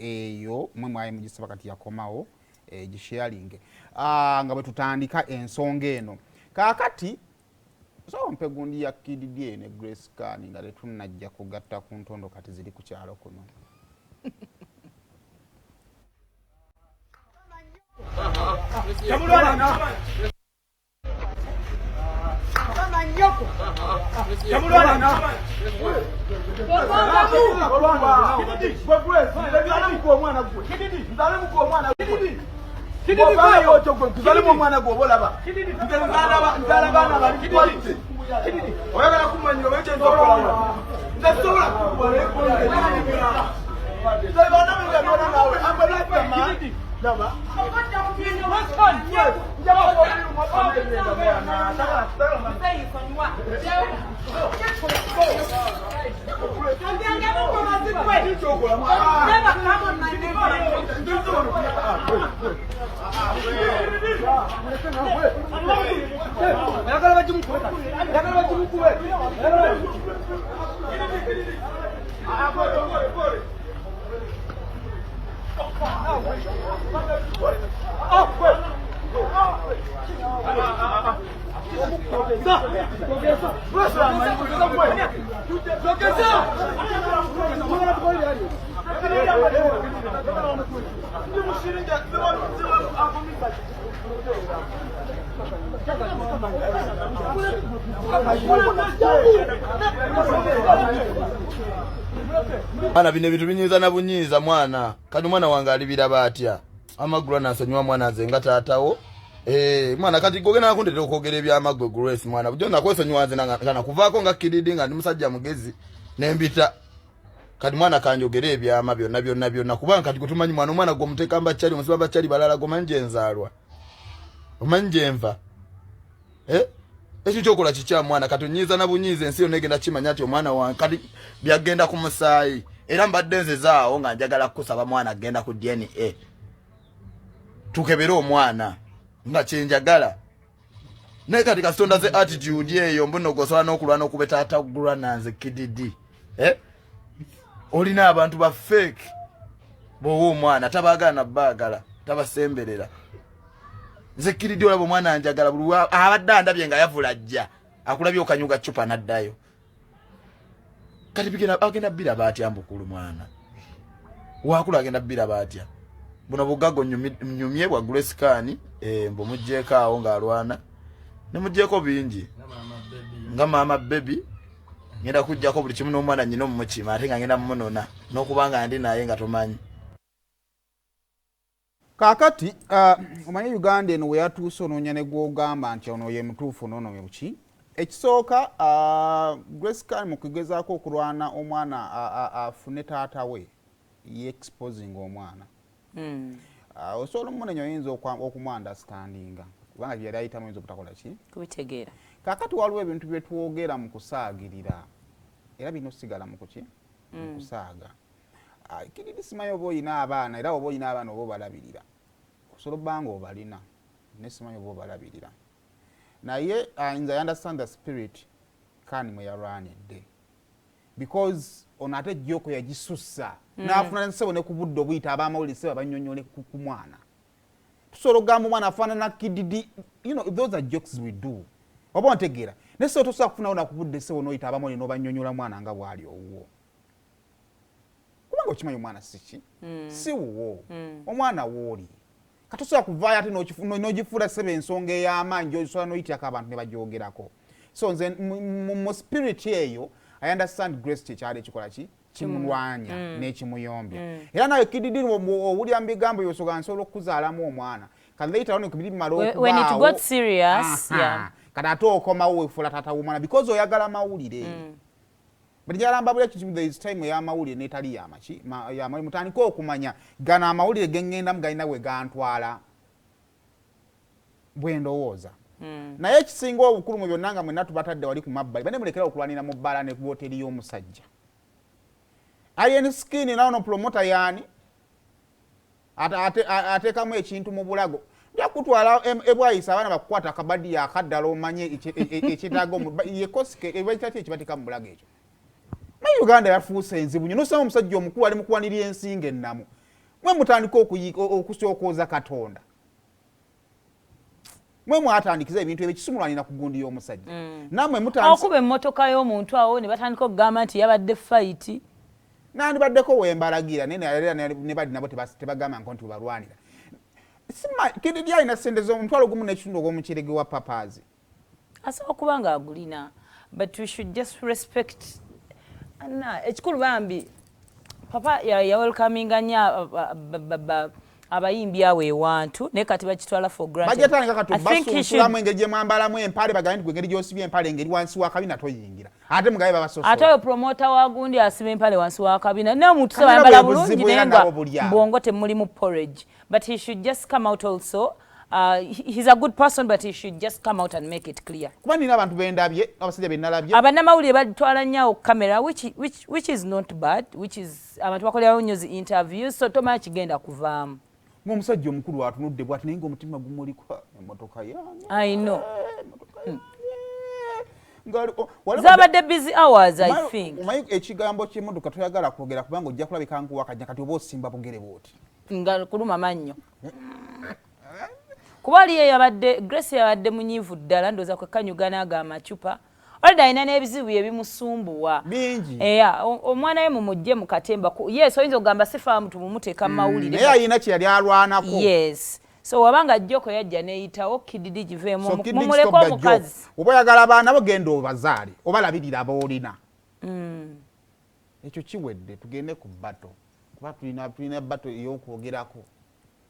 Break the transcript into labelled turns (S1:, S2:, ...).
S1: eyo mwe mwaye mugisaba kati yakomawo gisharing nga bwe tutandika ensonga eno kaakati so mpe gundi ya Kid Dee ne Grace Kani nga tetunnajja kugatta ku ntondo kati ziri ku kyalo kuno.
S2: Ana bine bitu binyiza na bunyiza mwana kati mwana wange alibira batya amagulu anasonywa mwana azenga taatawo mwana kati gogena nakundete okogera ebyamagwe Grace mwana bujo nakwesonywa aze kana kuvaako nga Kid Dee nga ndi musajja mugezi nembita kati mwana kanjogera ebyama byonna kubanga kati kutumanyi mwana gwo muteka mbachali musiba bachali balala gomanje enzalwa omanje enva ekyo kyokola kikya mwana kati onyiza na bunyiza ensi yonna egenda kimanya ti omwana wange kati byagenda ku musaayi era mbadde nze zaawo nga njagala kusaba mwana agenda ku DNA tukebere omwana nga kyenjagala naye kati kasonda ze attitude eyo mbuno gosola n'okulwana okubeta atagulwa nanze Kid Dee olina abantu ba fake bowo omwana tabagala na bagala tabasemberera nze Kid Dee olabo mwana anjagala bulu abadde andabye nga yavulajja akulabye okanyuga chupa naddayo kati bigena agenda bira batya mbukulu mwana wakula agenda bira batya buno bugago nyumye bwa Grace Kani mbo mujjeka awo nga alwana ne mujjeko bingi nga mama baby ngenda kujjako buli kimu n'omwana nyino mumukima ate nga ngenda mumunona n'okubanga ndi naye nga tomanyi
S1: kakati omanyi Uganda eno we yatuuse onoonya ne gwogamba nti ono ye mutuufu n'ono ye buki ekisooka Grace Kani mu kugezaako okulwana omwana afune taata we ye exposing omwana osobola omunenya oyinza okumwandastandinga kubanga byali ayitamu oyinza obutakola ki
S3: kubitegeera
S1: kakati waliwo ebintu bye twogera mu kusaagirira era bino sigala mu kuki mu kusaaga Kid Dee simanyi oba oyina abaana era oba oyina abaana oba obalabirira osobola obbanga obalina ne simanyi oba obalabirira naye nze I understand the spirit Kani mwe yalwanidde because ono ate jjoko yagisussa n'afuna nsebo ne ku budde obuyita ab'amawulire sebo abannyonnyole ku mwana tusobola okugamba omwana afaanana Kid Dee you know those are jokes we do oba ontegeera naye sebo tosobola kufunawo na ku budde sebo n'oyita ab'amawulire n'obannyonnyola mwana nga bw'ali owuwo kubanga okimanyi omwana siki si wuwo omwana wooli katosobola kuvaayo ate n'ogifuula sebo ensonga ey'amaanyi gy'osobola n'oyityako abantu ne bagyogerako so nze mu spirit eyo I understand Grace kyekyali ekikola ki kimulwanya n'ekimuyombya era nawe Kid Dee owulira mu bigambo byosobola nsobola okuzaalamu omwana kati later on kubiri bimala okubaawo
S3: when it got serious
S1: kati ate okomawo wefuula taata w'omwana because oyagala mawulire buli gyalamba buli ekizibu there is time ey'amawulire n'etali yamaki yamawulire mutandike okumanya gano amawulire gengendamu galina we gantwala bwe ndowooza naye ekisinga obukulu mu byonna nga mwenna tubatadde wali ku mabbali bane mulekera okulwanira mu bbala ne ku woteri y'omusajja alien skin nawono promota yaani ateekamu ekintu mu bulago nja kutwala ebwayisa abaana bakukwata akabadi akaddala omanye ekitaaga yekosike ebaitati ekibateeka mu bulago ekyo naye Uganda yafuuse enzibu nnyo nosanga omusajja omukulu ali mu kuwanirya ensinga ennamu mwe mutandika okusookoza Katonda mwe mwatandikiza ebintu ebikisumulwanira ku gundi y'omusajja namwe mutandika
S3: okuba emmotoka y'omuntu awo ne batandika okugamba nti yabadde fight
S1: nandibaddeko wembalagira ne badi nabo tebagamba nti balwanira Kid Dee alina ssente z'omutwalo gumu n'ekitundu ogw'omukirege wa papaazi
S3: asobola okuba ng'agulina but we should just respect ekikulu bambi papa yawelcominga nnyo abayimbi awo ewantu naye kati bakitwala for
S1: granted basunsulamu engeri gye mwambalamu empale bagambe nti engeri gy'osibya empale engeri wansi w'akabina toyingira ate mugabe babasosola
S3: ate oyo promota wa gundi asiba empale wansi w'akabina naye omuntu soba yambala bulungi naye nga bwongo temuli mu porridge but he should just come out also he's a good person but he should just come out and make it clear
S1: kuba nina abantu bendabye abasajja bennalabye
S3: abannamawulire batwala nnyo kamera which is not bad which is abantu bakolerawo news interviews so tomanya kigenda kuvaamu
S1: ng'omusajja omukulu atunudde bw'ati naye ng'omutima gumuliko emmotoka yange
S3: I know zabadde busy hours I think
S1: omanyi ekigambo ky'emmotoka toyagala kwogera kubanga ojja kulabika nkuwakanya kati oba osimba bugere bw'oti
S3: nga kuluma mannyo kuba aliyo yabadde Grace yabadde munyiivu ddala ndowooza kwekanyuga n'aga amacupa olida alina n'ebizibu ebimusumbuwa
S1: bingi
S3: omwana we mumugye mu katemba yes oyinza okugamba sifaamu tumumuteeka mu mawulire
S1: naye alina kye yali alwanako
S3: yes so wabanga jjoko yajja neeyitawo Kid Dee giveemu mumuleko omukazi
S1: oba oyagala abaana bo genda obazaale oba labirira boolina ekyo kiwedde tugende ku bato kuba tulina bato ey'okwogerako